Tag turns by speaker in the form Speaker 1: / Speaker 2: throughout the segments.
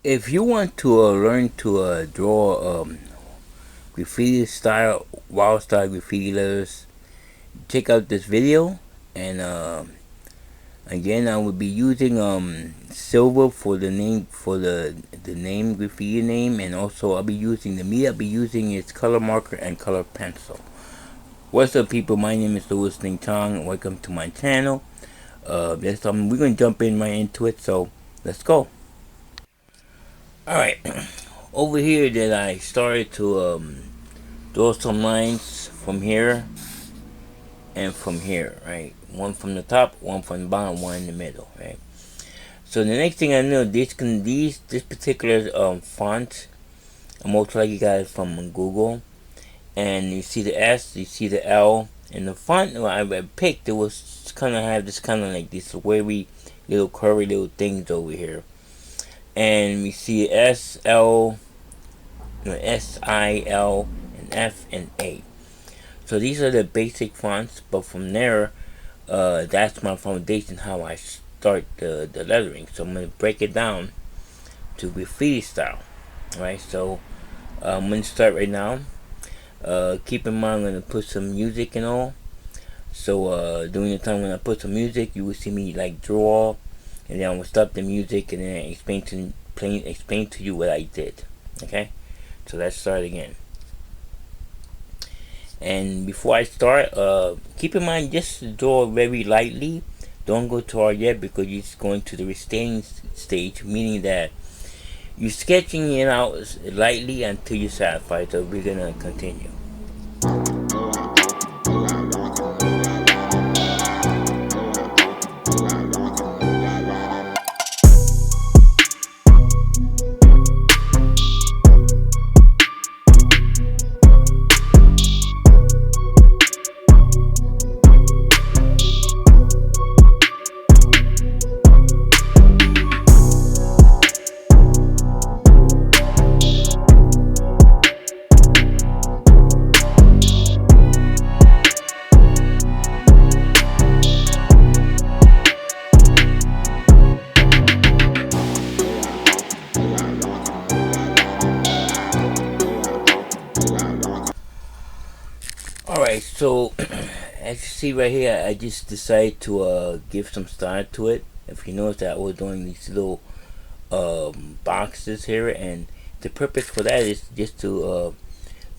Speaker 1: If you want to learn to draw graffiti style, wild style graffiti letters, check out this video. And again, I will be using silver for the name, for the name, graffiti name, and also I'll be using the media. I'll be using its color marker and color pencil. What's up, people? My name is Louis Ning Tong. Welcome to my channel. We're gonna jump in right into it. So let's go. All right, over here that I started to draw some lines from here and from here, right? One from the top, one from the bottom, one in the middle, right? So the next thing I know, this particular font, most likely you got it from Google, and you see the S, you see the L, and the font I picked, it was kind of have this kind of like these wavy little curvy little things over here, and we see S, L, S, I, L, and F, and A. So these are the basic fonts, but from there, that's my foundation, how I start the lettering. So I'm going to break it down to graffiti style. Alright, so I'm going to start right now. Keep in mind I'm going to put some music and all. So during the time when I put some music, you will see me like draw, and then I'm going to stop the music and then explain to you what I did. Okay, so let's start again. And before I start, keep in mind just draw very lightly. Don't go too hard yet, because you're just going to the restaining stage, meaning that you're sketching it out lightly until you're satisfied. So we're gonna continue. Alright, so as you see right here, I just decided to give some style to it. If you notice that I was doing these little boxes here, and the purpose for that is just to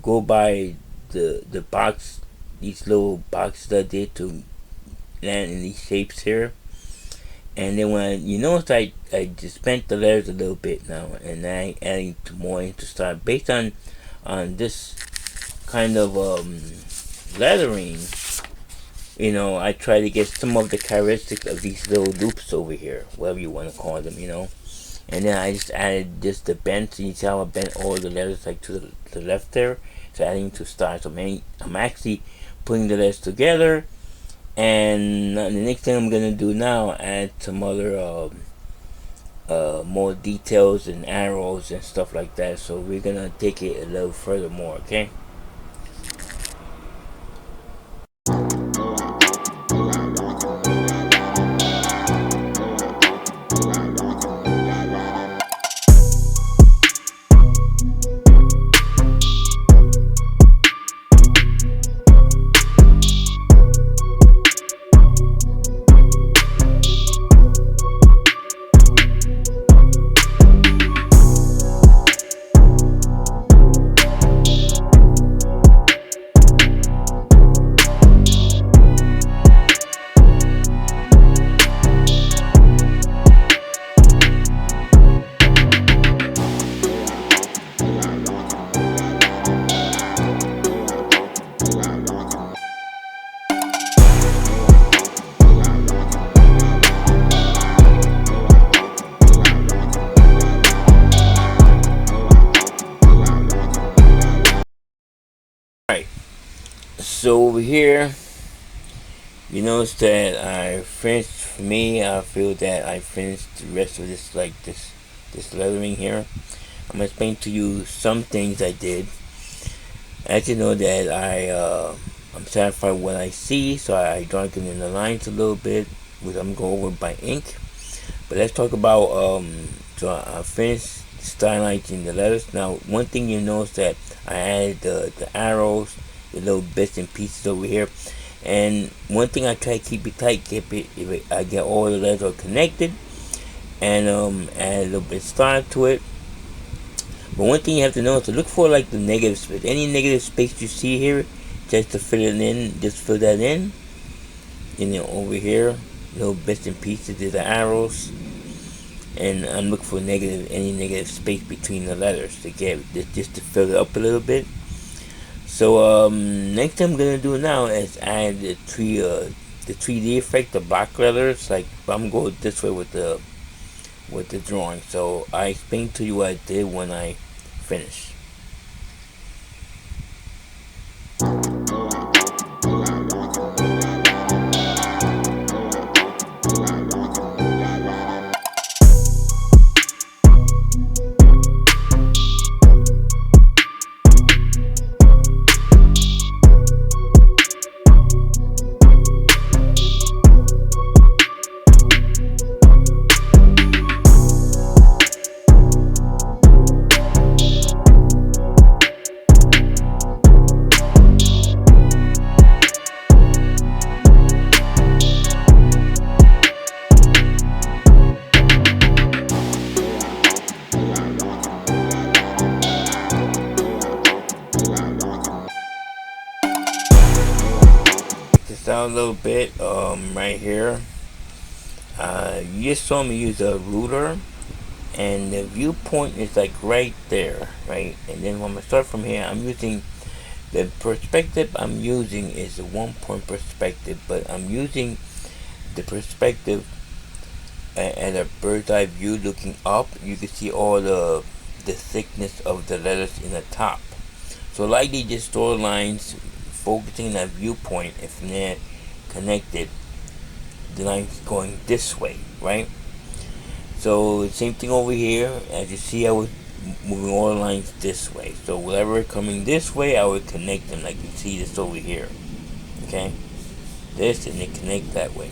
Speaker 1: go by the box, these little boxes I did to land in these shapes here. And then when you notice I just bent the letters a little bit now, and I adding more into style based on this kind of lettering. You know, I try to get some of the characteristics of these little loops over here, whatever you want to call them, you know. And then I just added just the bend. So you see how I bent all the letters like to the left there. So adding to style. So I'm actually putting the letters together. And the next thing I'm gonna do now, add some other more details and arrows and stuff like that. So we're gonna take it a little further more, okay? So over here, you notice that I finished. For me, I feel that I finished the rest of this, like this lettering here. I'm gonna explain to you some things I did. As you know that I'm satisfied with what I see, so I darken in the lines a little bit, which I'm going over by ink. But let's talk about so I finished stylizing the letters. Now, one thing you notice that I added the arrows, the little bits and pieces over here. And one thing I try to keep it tight, if I get all the letters are connected, and add a little bit of style to it. But one thing you have to know is to look for like the negative space. Any negative space you see here, just to fill it in, just fill that in. And then over here, little bits and pieces, there's the arrows. And I'm looking for any negative space between the letters to get just to fill it up a little bit. So next thing I'm gonna do now is add the 3D effect, the block letters. Like I'm going this way with the drawing. So I explained to you what I did when I finished. This out a little bit right here. You just saw me use a ruler, and the viewpoint is like right there, right? And then when I start from here, I'm using the perspective I'm using is a 1-point perspective, but I'm using the perspective at a bird's eye view looking up. You can see all the thickness of the letters in the top. So likely just draw lines focusing that viewpoint, and from there connected the lines going this way, right? So same thing over here. As you see, I was moving all the lines this way. So whatever coming this way, I would connect them like you see this over here. Okay, this and then connect that way.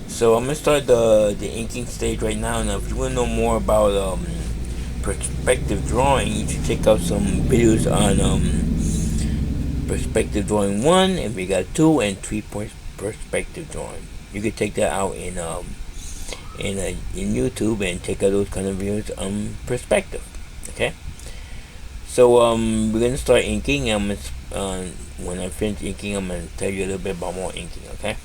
Speaker 1: So I'm gonna start the inking stage right now. Now, if you want to know more about perspective drawing, you should check out some videos on perspective drawing 1, and we got 2 and 3 point perspective drawing. You can take that out in YouTube and check out those kind of videos on perspective. Okay, so we're gonna start inking. When I finish inking, I'm gonna tell you a little bit about more inking. Okay.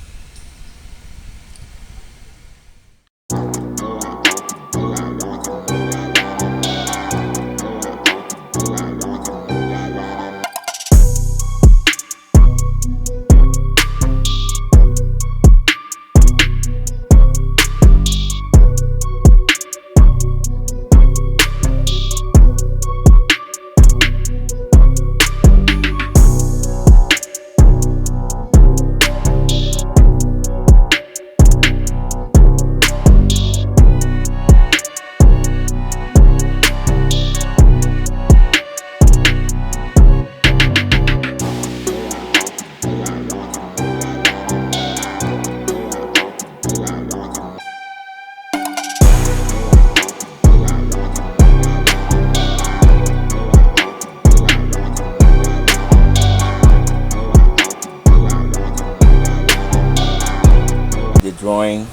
Speaker 1: Drawing,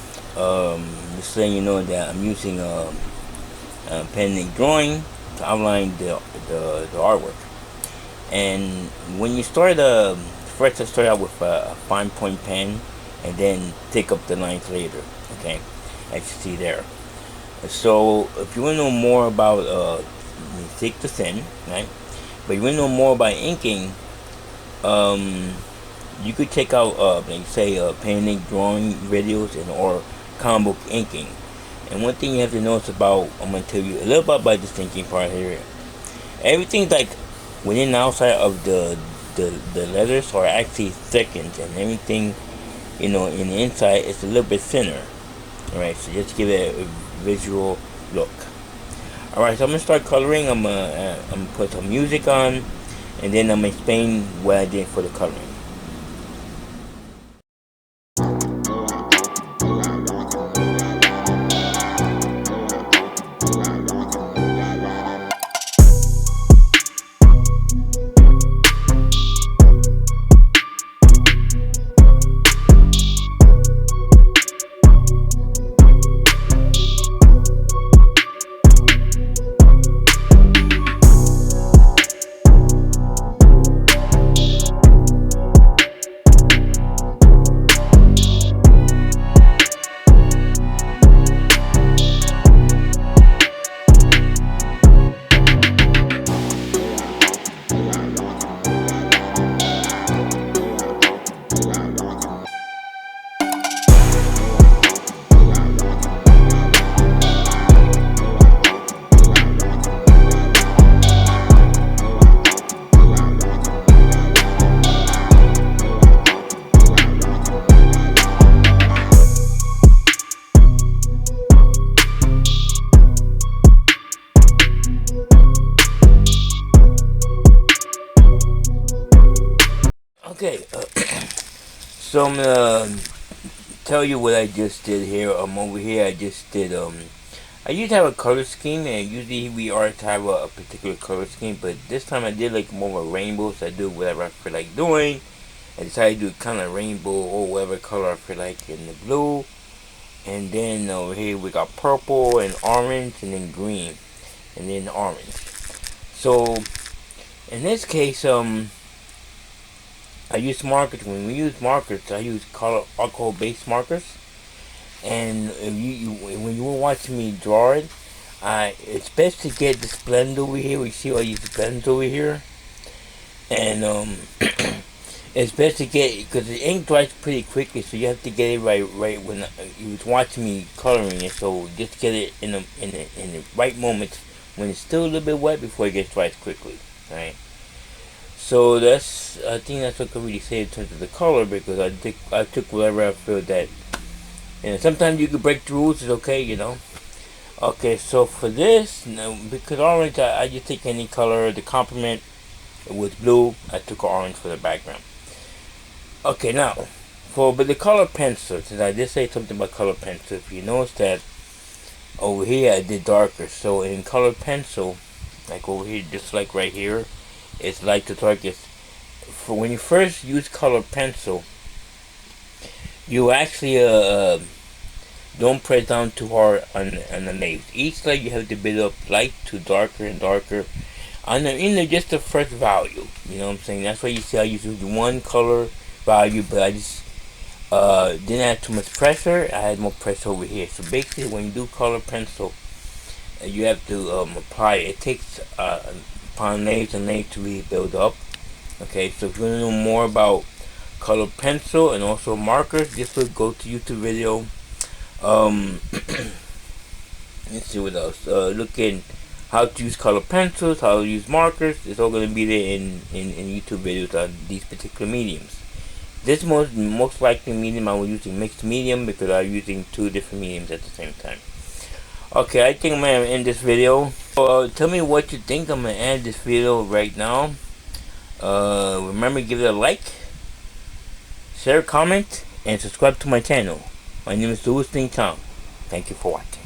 Speaker 1: just letting you know that I'm using pen and ink drawing to outline the artwork. And when you start, first I start out with a fine point pen, and then take up the lines later. Okay, as you see there. So if you want to know more about thick to thin, right? But you want to know more about inking, you could check out like say pen and ink drawing videos or comic book inking. And one thing you have to notice about, I'm going to tell you a little bit about this inking part here. Everything's like within and outside of the letters are actually thickened, and everything, you know, in the inside is a little bit thinner. Alright, so just give it a visual look. Alright, so I'm going to start coloring. I'm gonna put some music on, and then I'm going to explain what I did for the coloring. Okay, so I'm gonna tell you what I just did here. Over here I just did I used to have a color scheme, and usually we always have a particular color scheme, but this time I did like more of a rainbow, so I do whatever I feel like doing. I decided to do kind of rainbow or whatever color I feel like in the blue. And then over here we got purple and orange and then green and then orange. So in this case, I use markers. When we use markers, I use color alcohol-based markers. And if when you were watching me draw it, it's best to get this blend over here. We see all these blends over here, and it's best to get, because the ink dries pretty quickly, so you have to get it right when you was watching me coloring it. So just get it in the right moment when it's still a little bit wet before it gets dried quickly, right? So I think that's what I can really say in terms of the color, because I took whatever I feel that, sometimes you can break the rules. It's okay, Okay, so for this, because orange, I just take any color. The complement was blue. I took orange for the background. Okay, now but the color pencil, since I did say something about color pencil, if you notice that over here I did darker. So in color pencil, like over here, just like right here, it's like the darkest. For when you first use color pencil, you actually don't press down too hard on the nails. Each layer you have to build up light to darker and darker on just the first value. You know what I'm saying? That's why you see I use one color value, but I just didn't have too much pressure. I had more pressure over here. So basically, when you do color pencil, you have to apply it. It takes upon layers and layers to really build up. Okay, so if you want to know more about color pencil and also markers, just go to YouTube video. Let's see what else. Look in how to use color pencils, how to use markers. It's all going to be there in YouTube videos on these particular mediums. This most likely medium I will use a mixed medium, because I'm using two different mediums at the same time. Okay, I think I'm going to end this video. Tell me what you think. I'm going to end this video right now. Remember, give it a like, share, comment, and subscribe to my channel. My name is Wildstyle Graffiti. Thank you for watching.